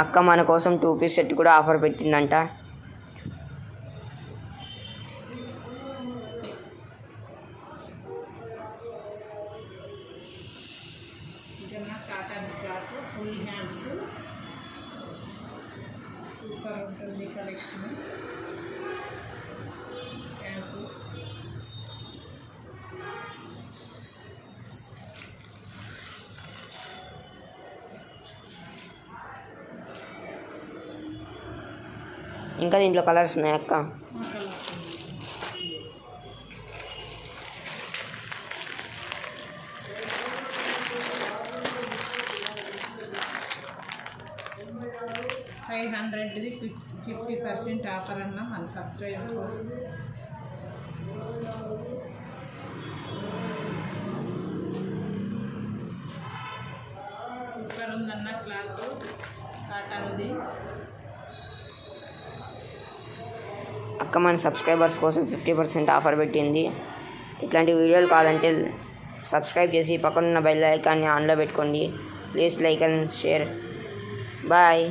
అక్క మన కోసం 2 పీస్ సెట్ కూడా ఆఫర్ పెట్టిందంట. Cotton cloth full hands super ఉంటుంది కలెక్షన్. ఇంకా దీంట్లో కలర్స్ ఉన్నాయి అక్క. $500ది 50% ఆఫర్ అన్న మన సబ్స్క్రైబర్ కోసం. సూపర్ ఉందన్న క్లాత్ కాటన్ది. అక్క మన సబ్స్క్రైబర్స్ కోసం 50% ఆఫర్ పెట్టింది. ఇట్లాంటి వీడియోలు కావాలంటే సబ్స్క్రైబ్ చేసి పక్కనున్న బెల్ ఐకాన్ని ఆన్లో పెట్టుకోండి. Please like and share. Bye.